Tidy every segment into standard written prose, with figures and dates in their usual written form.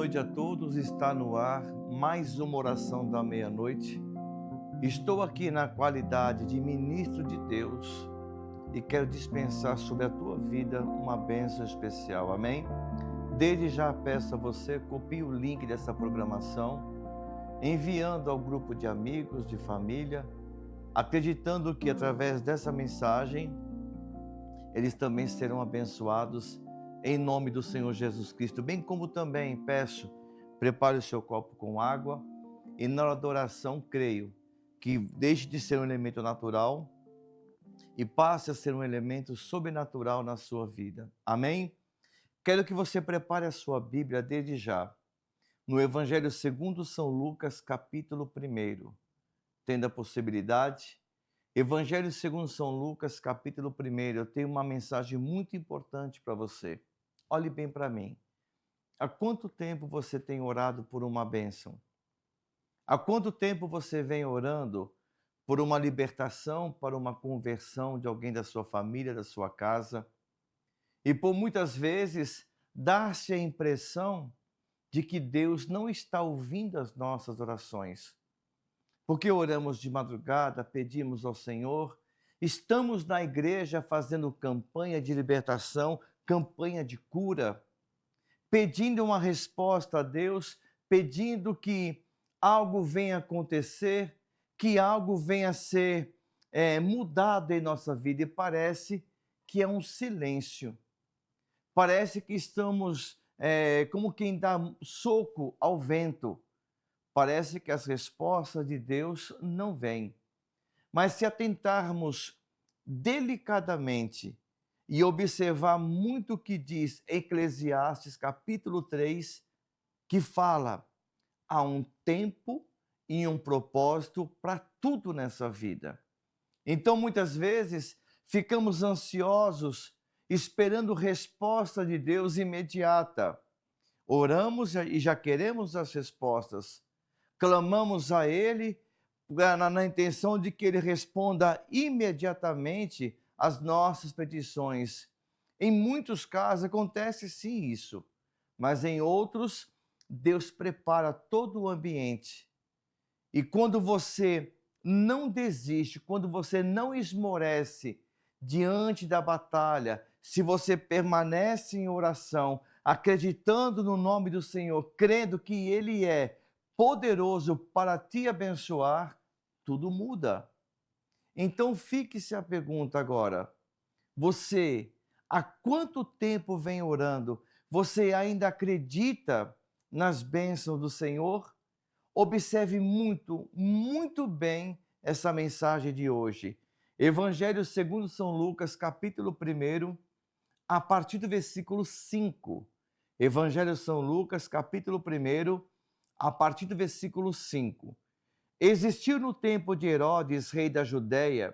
noite a todos. Está no ar mais uma oração da meia-noite. Estou aqui na qualidade de ministro de Deus e quero dispensar sobre a tua vida uma bênção especial. Amém? Desde já peço a você, copie o link dessa programação, enviando ao grupo de amigos, de família, acreditando que através dessa mensagem eles também serão abençoados em nome do Senhor Jesus Cristo. Bem como também peço, prepare o seu copo com água e na hora da oração creio que deixe de ser um elemento natural e passe a ser um elemento sobrenatural na sua vida. Amém? Quero que você prepare a sua Bíblia desde já, no Evangelho segundo São Lucas, capítulo 1. Tendo a possibilidade, Evangelho segundo São Lucas, capítulo 1, eu tenho uma mensagem muito importante para você. Olhe bem para mim. Há quanto tempo você tem orado por uma bênção? Há quanto tempo você vem orando por uma libertação, para uma conversão de alguém da sua família, da sua casa? E por muitas vezes dá-se a impressão de que Deus não está ouvindo as nossas orações. Porque oramos de madrugada, pedimos ao Senhor, estamos na igreja fazendo campanha de libertação, campanha de cura, pedindo uma resposta a Deus, pedindo que algo venha acontecer, que algo venha a ser mudado em nossa vida. E parece que é um silêncio. Parece que estamos como quem dá soco ao vento. Parece que as respostas de Deus não vêm. Mas se atentarmos delicadamente e observar muito o que diz Eclesiastes capítulo 3, que fala, há um tempo e um propósito para tudo nessa vida. Então, muitas vezes, ficamos ansiosos, esperando resposta de Deus imediata. Oramos e já queremos as respostas. Clamamos a Ele na intenção de que Ele responda imediatamente às nossas petições. Em muitos casos acontece sim isso, mas em outros Deus prepara todo o ambiente. E quando você não desiste, quando você não esmorece diante da batalha, se você permanece em oração, acreditando no nome do Senhor, crendo que Ele é poderoso para te abençoar, tudo muda. Então fique-se a pergunta agora, você há quanto tempo vem orando? Você ainda acredita nas bênçãos do Senhor? Observe muito bem essa mensagem de hoje. Evangelho segundo São Lucas, capítulo 1, a partir do versículo 5. Evangelho São Lucas, capítulo 1, a partir do versículo 5. Existiu no tempo de Herodes, rei da Judéia,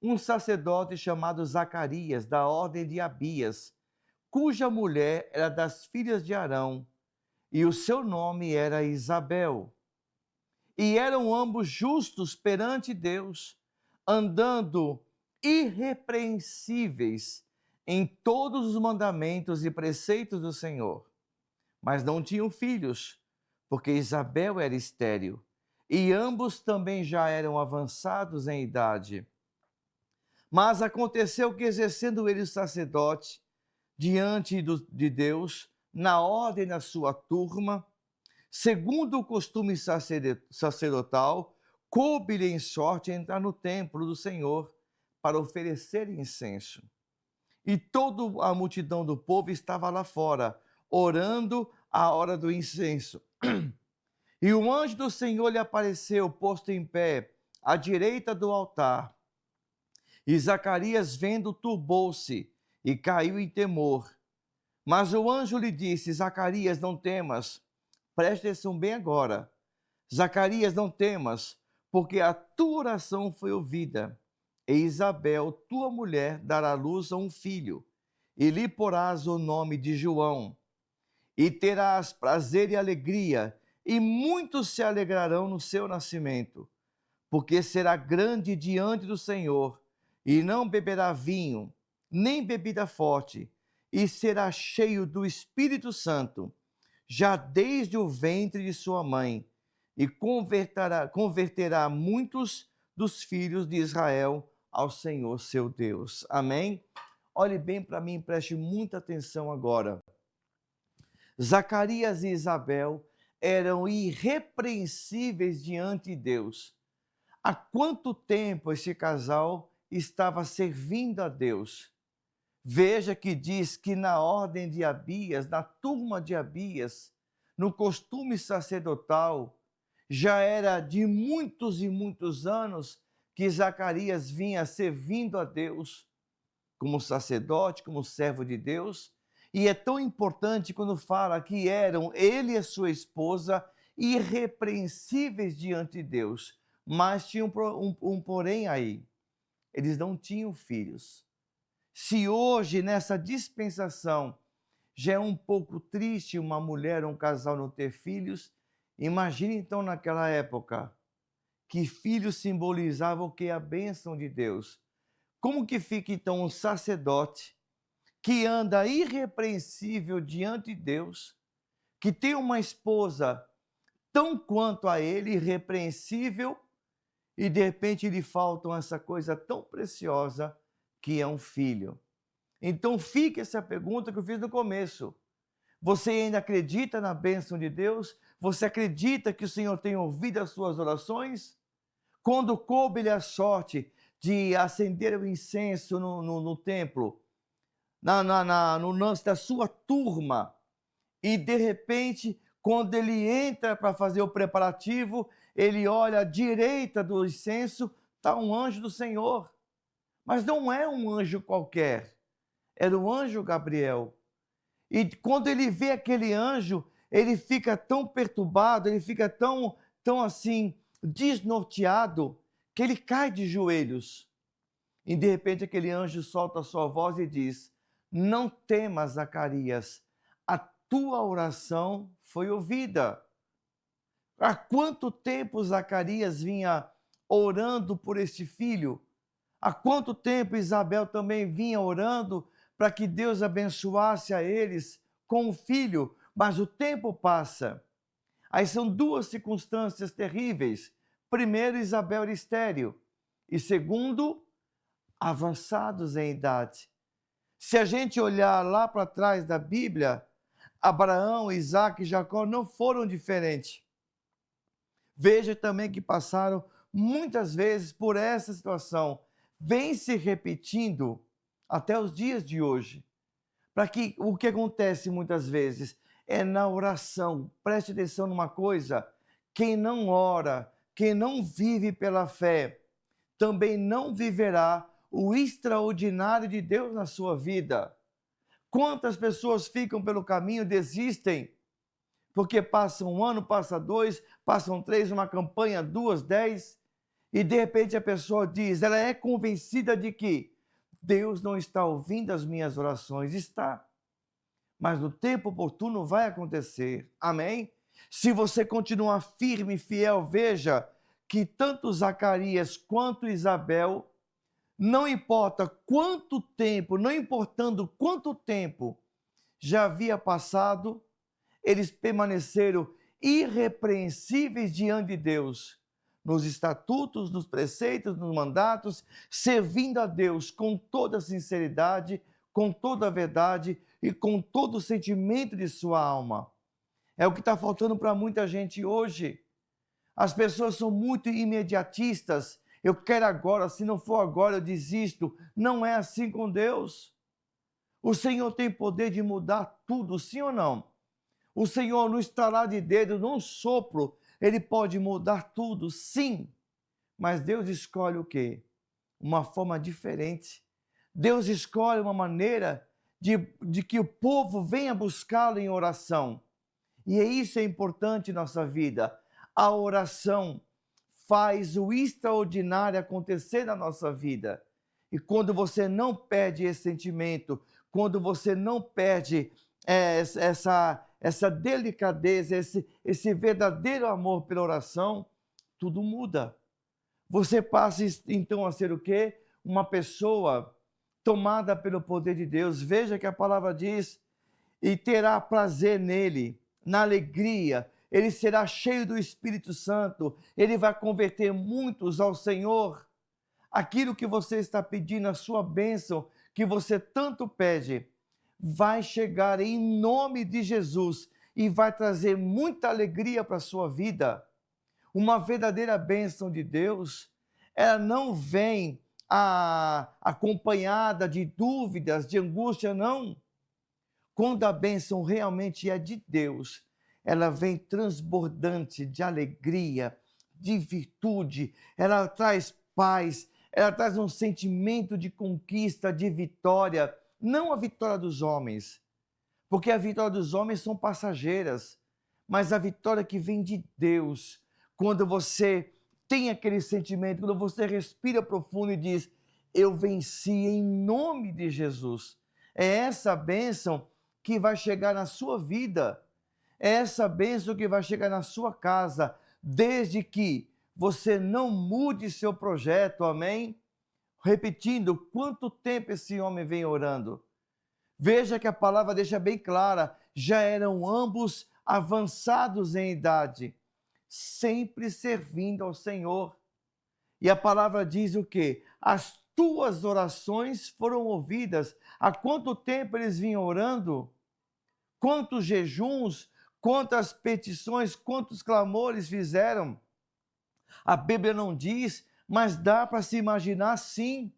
um sacerdote chamado Zacarias, da ordem de Abias, cuja mulher era das filhas de Arão, e o seu nome era Isabel. E eram ambos justos perante Deus, andando irrepreensíveis em todos os mandamentos e preceitos do Senhor. Mas não tinham filhos, porque Isabel era estéril, e ambos também já eram avançados em idade. Mas aconteceu que, exercendo ele o sacerdote diante de Deus, na ordem da sua turma, segundo o costume sacerdotal, coube-lhe em sorte entrar no templo do Senhor para oferecer incenso. E toda a multidão do povo estava lá fora, orando à hora do incenso. E o anjo do Senhor lhe apareceu, posto em pé, à direita do altar. E Zacarias, vendo, turbou-se e caiu em temor. Mas o anjo lhe disse: Zacarias, não temas. Preste atenção bem agora. Zacarias, não temas, porque a tua oração foi ouvida. E Isabel, tua mulher, dará luz a um filho, e lhe porás o nome de João. E terás prazer e alegria, e muitos se alegrarão no seu nascimento, porque será grande diante do Senhor, e não beberá vinho, nem bebida forte, e será cheio do Espírito Santo. já desde o ventre de sua mãe, e converterá muitos dos filhos de Israel ao Senhor seu Deus. Amém? Olhe bem para mim, preste muita atenção agora. Zacarias e Isabel eram irrepreensíveis diante de Deus. Há quanto tempo esse casal estava servindo a Deus? Veja que diz que na ordem de Abias, na turma de Abias, no costume sacerdotal, já era de muitos e muitos anos que Zacarias vinha servindo a Deus como sacerdote, como servo de Deus. E é tão importante quando fala que eram ele e sua esposa irrepreensíveis diante de Deus. Mas tinha um porém aí. Eles não tinham filhos. Se hoje, nessa dispensação, já é um pouco triste uma mulher ou um casal não ter filhos, imagine então naquela época, que filhos simbolizavam o que? A bênção de Deus. Como que fica então um sacerdote que anda irrepreensível diante de Deus, que tem uma esposa tão quanto a ele, irrepreensível, e de repente lhe falta essa coisa tão preciosa que é um filho? Então fica essa pergunta que eu fiz no começo. Você ainda acredita na bênção de Deus? Você acredita que o Senhor tem ouvido as suas orações? Quando coube-lhe a sorte de acender o incenso no templo, no lance da sua turma, e de repente, quando ele entra para fazer o preparativo, ele olha à direita do incenso, está um anjo do Senhor. Mas não é um anjo qualquer, era o anjo Gabriel. E quando ele vê aquele anjo, ele fica tão perturbado, ele fica tão assim, desnorteado, que ele cai de joelhos. E de repente aquele anjo solta a sua voz e diz: não temas, Zacarias, a tua oração foi ouvida. Há quanto tempo Zacarias vinha orando por este filho? Há quanto tempo Isabel também vinha orando para que Deus abençoasse a eles com um filho? Mas o tempo passa. Aí são duas circunstâncias terríveis. Primeiro, Isabel era estéril. E segundo, avançados em idade. Se a gente olhar lá para trás da Bíblia, Abraão, Isaac e Jacó não foram diferentes. Veja também que passaram muitas vezes por essa situação. Vem se repetindo até os dias de hoje. Para que o que acontece muitas vezes é na oração. Preste atenção numa coisa: quem não ora, quem não vive pela fé, também não viverá o extraordinário de Deus na sua vida. Quantas pessoas ficam pelo caminho, desistem, porque passa um ano, passa dois, passam três, uma campanha, 2, 10, e de repente a pessoa diz, ela é convencida de que Deus não está ouvindo as minhas orações. Está, mas no tempo oportuno vai acontecer. Amém? Se você continuar firme e fiel, veja que tanto Zacarias quanto Isabel, não importa quanto tempo, não importando quanto tempo já havia passado, eles permaneceram irrepreensíveis diante de Deus, nos estatutos, nos preceitos, nos mandatos, servindo a Deus com toda a sinceridade, com toda a verdade e com todo o sentimento de sua alma. É o que está faltando para muita gente hoje. As pessoas são muito imediatistas. Eu quero agora, se não for agora eu desisto. Não é assim com Deus. O Senhor tem poder de mudar tudo, sim ou não? O Senhor, no estalar de dedo, num sopro, Ele pode mudar tudo, sim. Mas Deus escolhe o quê? Uma forma diferente. Deus escolhe uma maneira de que o povo venha buscá-lo em oração. E isso é importante em nossa vida. A oração faz o extraordinário acontecer na nossa vida. E quando você não perde esse sentimento, quando você não perde essa delicadeza, esse verdadeiro amor pela oração, tudo muda. Você passa então a ser o quê? Uma pessoa tomada pelo poder de Deus. Veja que a palavra diz, e terá prazer nele. na alegria, ele será cheio do Espírito Santo, ele vai converter muitos ao Senhor. Aquilo que você está pedindo, a sua bênção, que você tanto pede, vai chegar em nome de Jesus e vai trazer muita alegria para a sua vida. Uma verdadeira bênção de Deus, ela não vem acompanhada de dúvidas, de angústia, não. Quando a bênção realmente é de Deus, ela vem transbordante de alegria, de virtude, ela traz paz, ela traz um sentimento de conquista, de vitória, não a vitória dos homens, porque a vitória dos homens são passageiras, mas a vitória que vem de Deus, quando você tem aquele sentimento, quando você respira profundo e diz, eu venci em nome de Jesus. É essa bênção que vai chegar na sua vida, é essa bênção que vai chegar na sua casa, desde que você não mude seu projeto, amém? Repetindo, quanto tempo esse homem vem orando? Veja que a palavra deixa bem clara, já eram ambos avançados em idade, sempre servindo ao Senhor. E a palavra diz o quê? As tuas orações foram ouvidas. Há quanto tempo eles vinham orando? Quantos jejuns, quantas petições, quantos clamores fizeram? A Bíblia não diz, mas dá para se imaginar sim.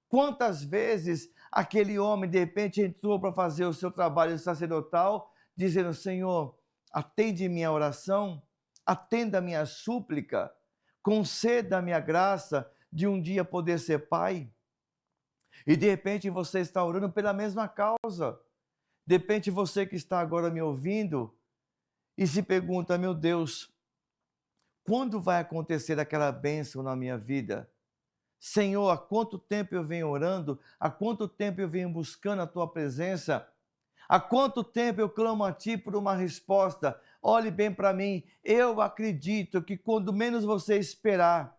Quantas vezes aquele homem de repente entrou para fazer o seu trabalho sacerdotal, dizendo, Senhor, atende minha oração, atenda a minha súplica, conceda a minha graça de um dia poder ser pai. E de repente você está orando pela mesma causa. De repente você que está agora me ouvindo e se pergunta, meu Deus, quando vai acontecer aquela bênção na minha vida? Senhor, há quanto tempo eu venho orando? Há quanto tempo eu venho buscando a tua presença? Há quanto tempo eu clamo a ti por uma resposta? Olhe bem para mim, eu acredito que quando menos você esperar,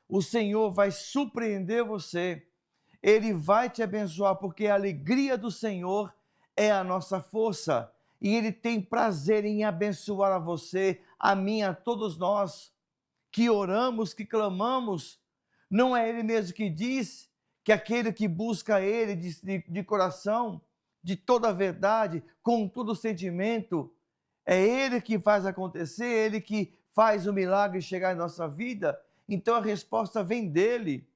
o Senhor vai surpreender você. Ele vai te abençoar, porque a alegria do Senhor é a nossa força. E Ele tem prazer em abençoar a você, a mim, a todos nós, que oramos, que clamamos. Não é Ele mesmo que diz que aquele que busca Ele de coração, de toda a verdade, com todo o sentimento, é Ele que faz acontecer, Ele que faz o milagre chegar em nossa vida. Então a resposta vem dEle,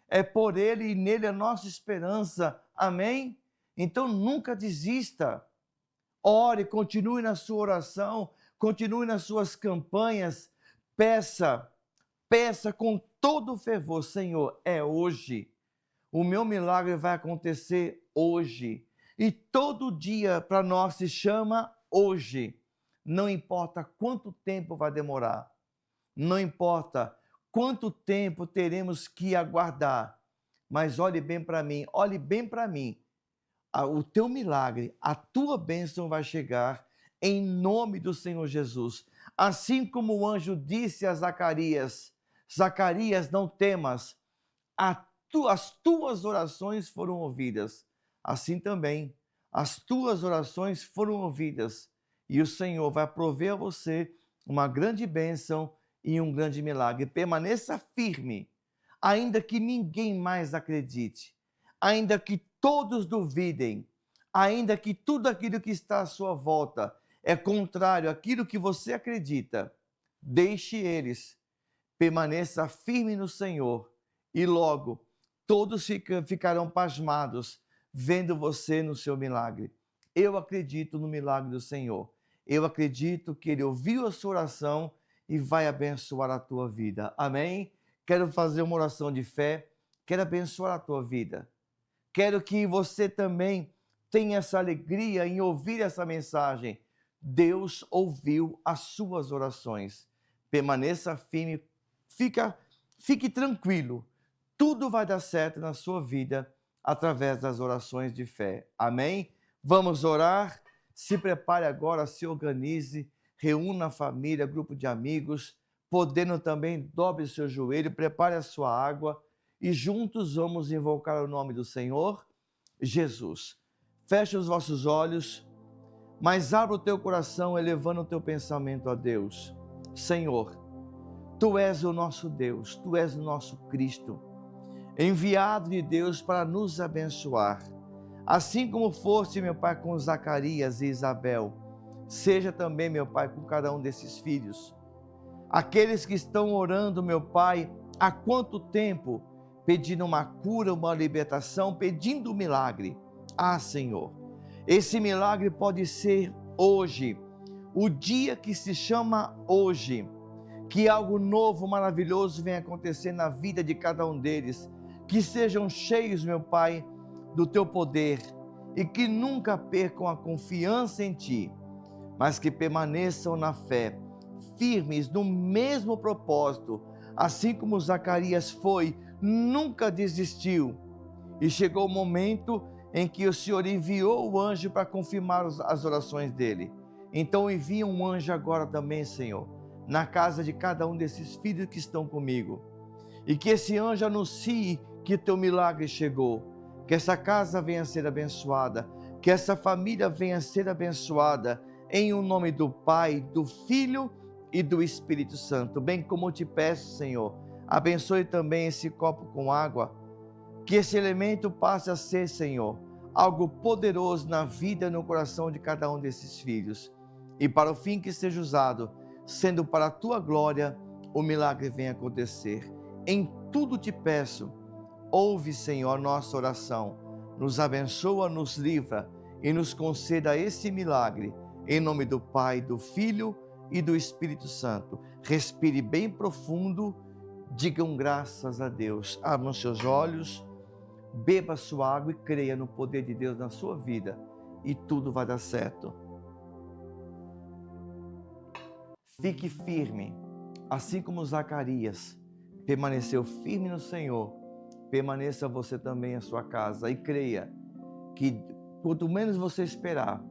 é por Ele e nele a nossa esperança. Amém? Então nunca desista. Ore, continue na sua oração, continue nas suas campanhas, peça com todo o fervor, Senhor, é hoje. O meu milagre vai acontecer hoje. E todo dia para nós se chama hoje. Não importa quanto tempo vai demorar, não importa quanto tempo teremos que aguardar, mas olhe bem para mim, olhe bem para mim. O teu milagre, a tua bênção vai chegar em nome do Senhor Jesus. Assim como o anjo disse a Zacarias, Zacarias, não temas, as tuas orações foram ouvidas. Assim também, as tuas orações foram ouvidas. E o Senhor vai prover a você uma grande bênção e um grande milagre. Permaneça firme, ainda que ninguém mais acredite, ainda que todos duvidem, ainda que tudo aquilo que está à sua volta é contrário àquilo que você acredita, deixe eles, permaneça firme no Senhor e logo todos ficarão pasmados vendo você no seu milagre. Eu acredito no milagre do Senhor. Eu acredito que Ele ouviu a sua oração e vai abençoar a tua vida. Amém? Quero fazer uma oração de fé, quero abençoar a tua vida. Quero que você também tenha essa alegria em ouvir essa mensagem. Deus ouviu as suas orações. Permaneça firme, fique tranquilo. Tudo vai dar certo na sua vida através das orações de fé. Amém? Vamos orar? Se prepare agora, se organize, reúna a família, grupo de amigos, podendo também, dobre o seu joelho, prepare a sua água e juntos vamos invocar o nome do Senhor Jesus. Feche os vossos olhos, mas abra o teu coração, elevando o teu pensamento a Deus. Senhor, Tu és o nosso Deus, Tu és o nosso Cristo, enviado de Deus para nos abençoar. Assim como foste, meu Pai, com Zacarias e Isabel, seja também, meu Pai, com cada um desses filhos. Aqueles que estão orando, meu Pai, há quanto tempo, pedindo uma cura, uma libertação, pedindo um milagre. Ah, Senhor, esse milagre pode ser hoje, o dia que se chama hoje, que algo novo, maravilhoso venha acontecer na vida de cada um deles, que sejam cheios, meu Pai, do Teu poder e que nunca percam a confiança em Ti, mas que permaneçam na fé, firmes no mesmo propósito, assim como Zacarias foi, nunca desistiu. E chegou o momento em que o Senhor enviou o anjo para confirmar as orações dele. Então envia um anjo agora também, Senhor, na casa de cada um desses filhos que estão comigo. E que esse anjo anuncie que teu milagre chegou, que essa casa venha a ser abençoada, que essa família venha a ser abençoada, em o nome do Pai, do Filho e do Espírito Santo. Bem como eu te peço, Senhor, abençoe também esse copo com água, que esse elemento passe a ser, Senhor, algo poderoso na vida e no coração de cada um desses filhos. E para o fim que seja usado, sendo para a tua glória, o milagre venha acontecer. Em tudo te peço, ouve, Senhor, a nossa oração, nos abençoa, nos livra e nos conceda esse milagre, em nome do Pai, do Filho e do Espírito Santo. Respire bem profundo, digam graças a Deus, abram seus olhos, beba sua água e creia no poder de Deus na sua vida e tudo vai dar certo. Fique firme, assim como Zacarias permaneceu firme no Senhor, permaneça você também em sua casa e creia que quanto menos você esperar,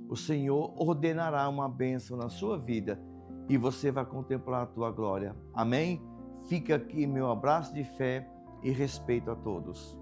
o Senhor ordenará uma bênção na sua vida e você vai contemplar a tua glória. Amém? Fica aqui meu abraço de fé e respeito a todos.